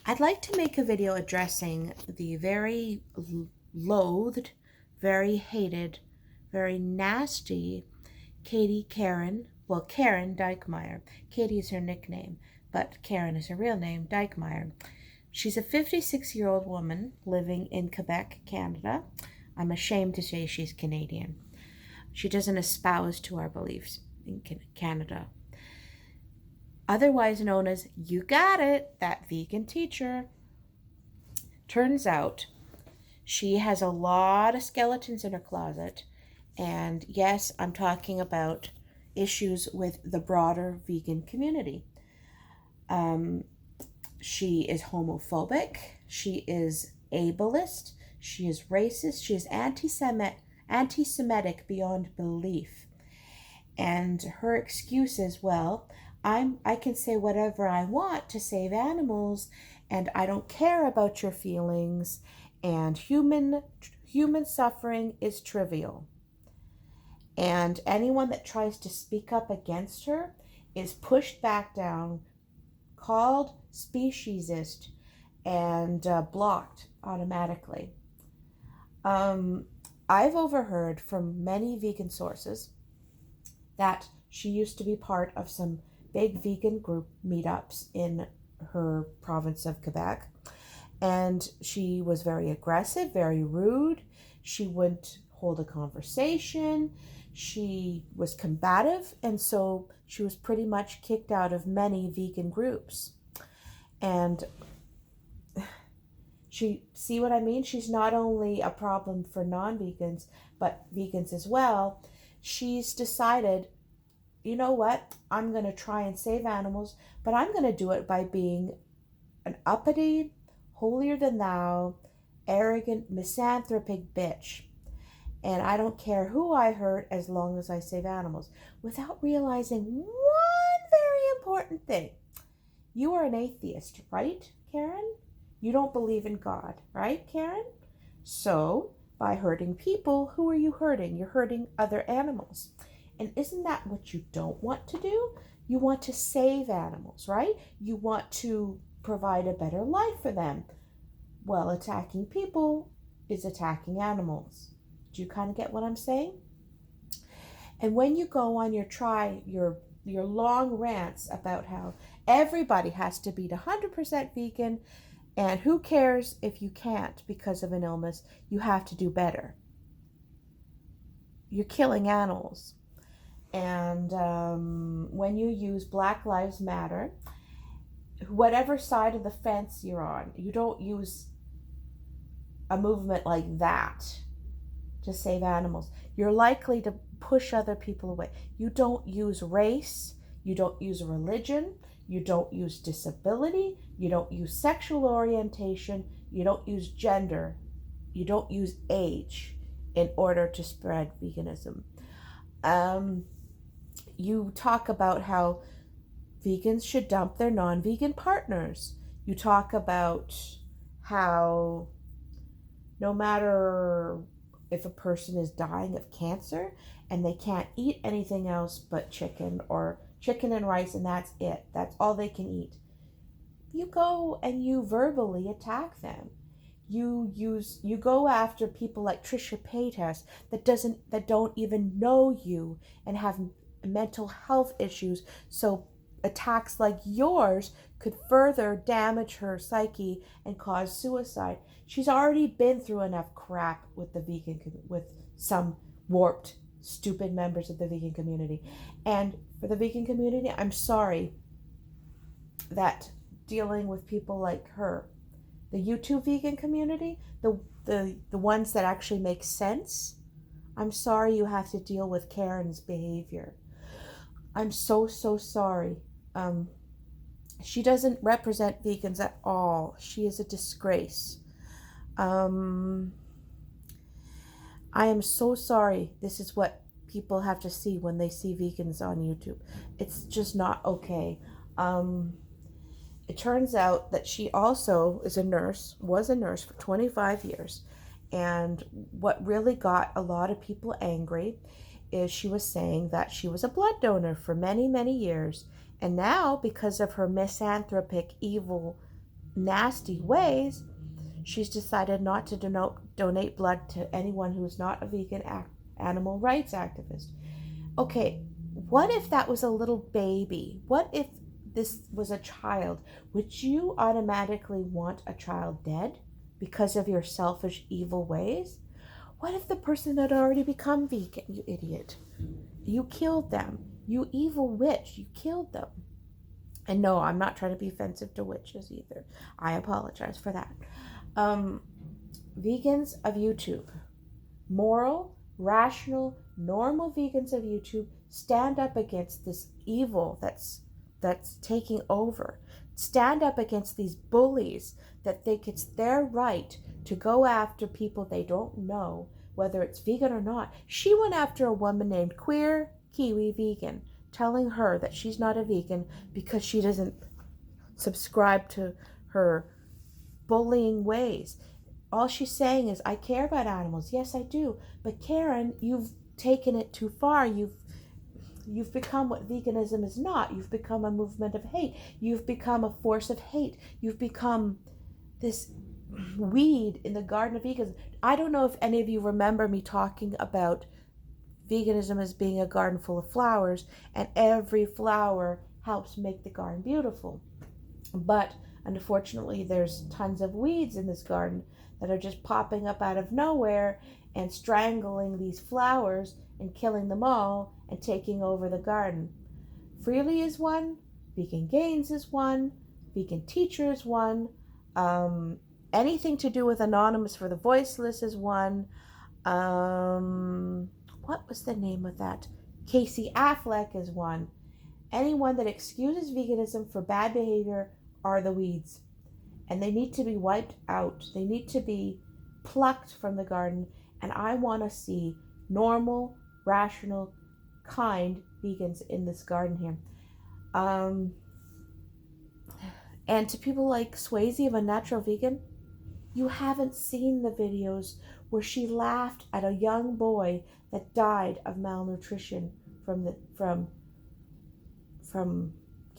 I'd like to make a video addressing the very loathed, very hated, very nasty Karen Diekmeyer. Katie is her nickname, but Karen is her real name, Diekmeyer. She's a 56-year-old woman living in Quebec, Canada. I'm ashamed to say she's Canadian. She doesn't espouse to our beliefs in Canada. Otherwise known as, you got it, that vegan teacher. Turns out she has a lot of skeletons in her closet. And yes, I'm talking about issues with the broader vegan community. She is homophobic. She is ableist. She is racist. She is anti-Semitic beyond belief. And her excuse is, well, I can say whatever I want to save animals, and I don't care about your feelings, and human suffering is trivial. And anyone that tries to speak up against her is pushed back down, called speciesist, and blocked automatically. I've overheard from many vegan sources that she used to be part of some big vegan group meetups in her province of Quebec. And she was very aggressive, very rude. She wouldn't hold a conversation. She was combative, and so she was pretty much kicked out of many vegan groups. And see what I mean? She's not only a problem for non-vegans, but vegans as well. She's decided, you know what? I'm going to try and save animals, but I'm going to do it by being an uppity, holier-than-thou, arrogant, misanthropic bitch. And I don't care who I hurt as long as I save animals. Without realizing one very important thing. You are an atheist, right, Karen? You don't believe in God, right, Karen? So, by hurting people, who are you hurting? You're hurting other animals. And isn't that what you don't want to do? You want to save animals, right? You want to provide a better life for them. Well, attacking people is attacking animals. Do you kind of get what I'm saying? And when you go on your long rants about how everybody has to be 100% vegan, and who cares if you can't because of an illness, you have to do better. You're killing animals. And when you use Black Lives Matter, whatever side of the fence you're on, you don't use a movement like that to save animals. You're likely to push other people away. You don't use race, you don't use religion, you don't use disability, you don't use sexual orientation, you don't use gender, you don't use age in order to spread veganism. You talk about how vegans should dump their non-vegan partners. You talk about how no matter if a person is dying of cancer and they can't eat anything else but chicken or chicken and rice, and that's it. That's all they can eat. You go and you verbally attack them. You go after people like Trisha Paytas that don't even know you and have mental health issues. So attacks like yours could further damage her psyche and cause suicide. She's already been through enough crap with with some warped, stupid members of the vegan community. And for the vegan community, I'm sorry that dealing with people like her, the YouTube vegan community, the ones that actually make sense, I'm sorry you have to deal with Karen's behavior. I'm so sorry. She doesn't represent vegans at all. She is a disgrace. I am so sorry. This is what people have to see when they see vegans on YouTube. It's just not okay. It turns out that she also was a nurse for 25 years. And what really got a lot of people angry is she was saying that she was a blood donor for many, many years. And now, because of her misanthropic, evil nasty ways, she's decided not to donate blood to anyone who's not a vegan animal rights activist. Okay, what if that was a little baby? What if this was a child? Would you automatically want a child dead because of your selfish, evil ways? What if the person had already become vegan, you idiot? You killed them. You evil witch. You killed them. And no, I'm not trying to be offensive to witches either. I apologize for that. Vegans of YouTube, moral, rational, normal vegans of YouTube, stand up against this evil that's taking over. Stand up against these bullies that think it's their right to go after people they don't know, whether it's vegan or not. She went after a woman named Queer Kiwi Vegan, telling her that she's not a vegan because she doesn't subscribe to her bullying ways. All she's saying is, I care about animals. Yes, I do. But Karen, you've taken it too far. You've become what veganism is not. You've become a movement of hate. You've become a force of hate. You've become this weed in the garden of veganism. I don't know if any of you remember me talking about veganism as being a garden full of flowers, and every flower helps make the garden beautiful. But unfortunately, there's tons of weeds in this garden that are just popping up out of nowhere and strangling these flowers and killing them all and taking over the garden. Freely is one, Vegan Gains is one, Vegan Teacher is one, anything to do with Anonymous for the Voiceless is one. What was the name of that? Casey Affleck is one. Anyone that excuses veganism for bad behavior are the weeds. And they need to be wiped out. They need to be plucked from the garden. And I want to see normal, rational, kind vegans in this garden here. And to people like Swayze of Unnatural Vegan, you haven't seen the videos where she laughed at a young boy that died of malnutrition from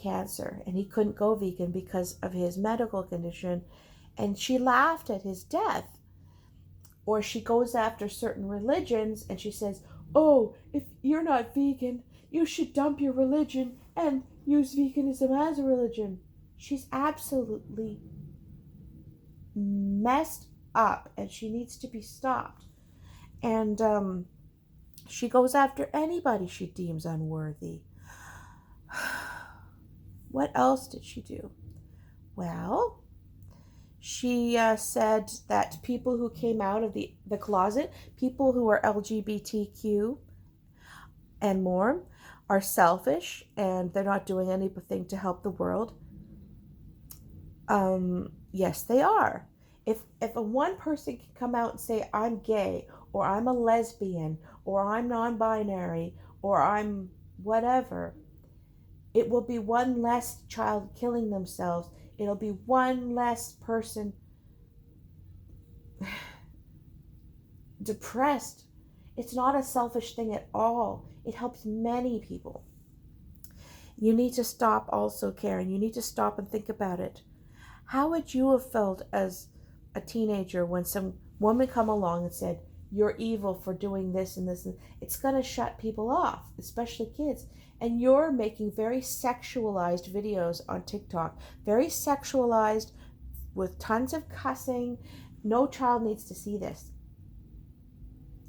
cancer, and he couldn't go vegan because of his medical condition, and she laughed at his death. Or she goes after certain religions and she says, oh, if you're not vegan, you should dump your religion and use veganism as a religion. She's absolutely messed up and she needs to be stopped. And she goes after anybody she deems unworthy. What else did she do? Well, she said that people who came out of the closet, people who are LGBTQ and more, are selfish and they're not doing anything to help the world. Yes, they are. If a one person can come out and say, I'm gay, or I'm a lesbian, or I'm non-binary, or I'm whatever, it will be one less child killing themselves. It'll be one less person depressed. It's not a selfish thing at all. It helps many people. You need to stop also, Karen. You need to stop and think about it. How would you have felt as a teenager when some woman come along and said, you're evil for doing this and this? And it's going to shut people off, especially kids. And you're making very sexualized videos on TikTok, very sexualized with tons of cussing. No child needs to see this.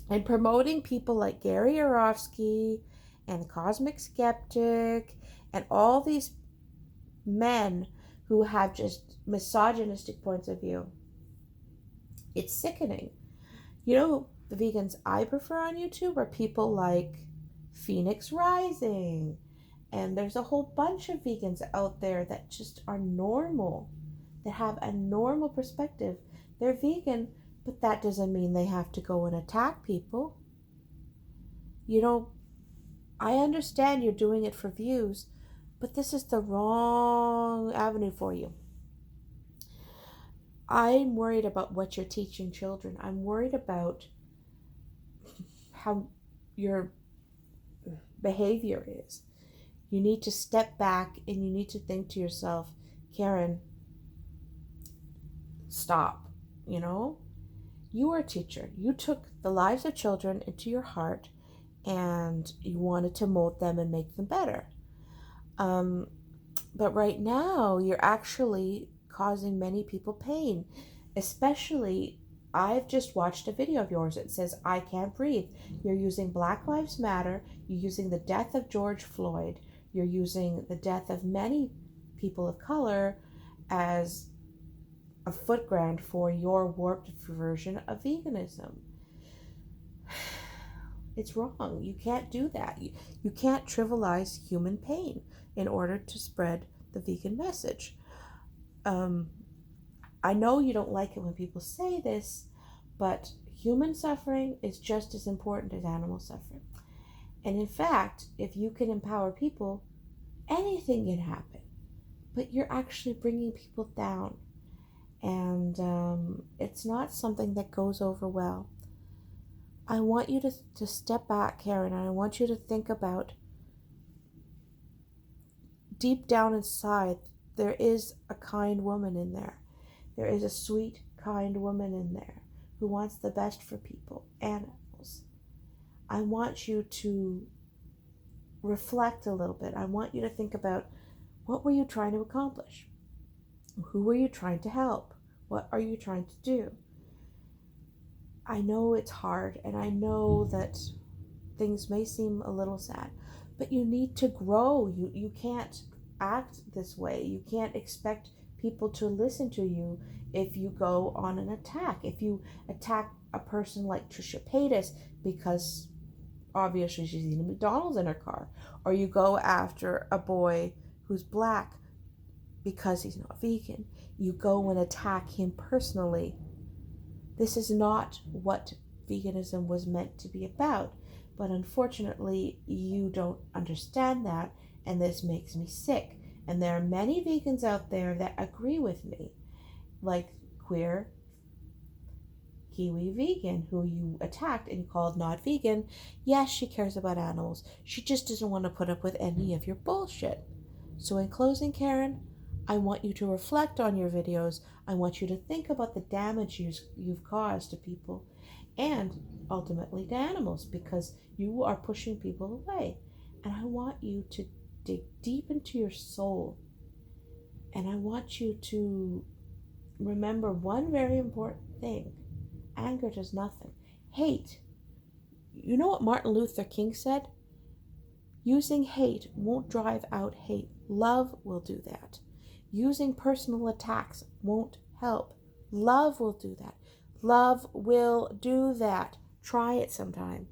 And promoting people like Gary Yourofsky and Cosmic Skeptic and all these men who have just misogynistic points of view. It's sickening. You know, the vegans I prefer on YouTube are people like Phoenix Rising. And there's a whole bunch of vegans out there that just are normal, that have a normal perspective. They're vegan, but that doesn't mean they have to go and attack people. You know, I understand you're doing it for views, but this is the wrong avenue for you. I'm worried about what you're teaching children. I'm worried about how your behavior is. You need to step back and you need to think to yourself, Karen, stop, you know? You are a teacher. You took the lives of children into your heart and you wanted to mold them and make them better. But right now, you're actually causing many people pain, especially. I've just watched a video of yours. It says, I can't breathe. You're using Black Lives Matter. You're using the death of George Floyd. You're using the death of many people of color as a footground for your warped version of veganism. It's wrong. You can't do that. You can't trivialize human pain in order to spread the vegan message. I know you don't like it when people say this, but human suffering is just as important as animal suffering. And in fact, if you can empower people, anything can happen. But you're actually bringing people down. And it's not something that goes over well. I want you to step back, Karen, and I want you to think about, deep down inside, there is a kind woman in there. There is a sweet, kind woman in there who wants the best for people, animals. I want you to reflect a little bit. I want you to think about, what were you trying to accomplish? Who were you trying to help? What are you trying to do? I know it's hard, and I know that things may seem a little sad, but you need to grow. You can't act this way. You can't expect people to listen to you if you go on an attack. If you attack a person like Trisha Paytas because obviously she's eating McDonald's in her car, or you go after a boy who's black because he's not vegan, you go and attack him personally. This is not what veganism was meant to be about, but unfortunately you don't understand that, and this makes me sick. And there are many vegans out there that agree with me, like queer Kiwi vegan, who you attacked and called not vegan. Yes, she cares about animals. She just doesn't want to put up with any of your bullshit. So in closing, Karen, I want you to reflect on your videos. I want you to think about the damage you've caused to people and ultimately to animals, because you are pushing people away. And I want you to dig deep into your soul. And I want you to remember one very important thing. Anger does nothing. Hate. You know what Martin Luther King said? Using hate won't drive out hate. Love will do that. Using personal attacks won't help. Love will do that. Love will do that. Try it sometime.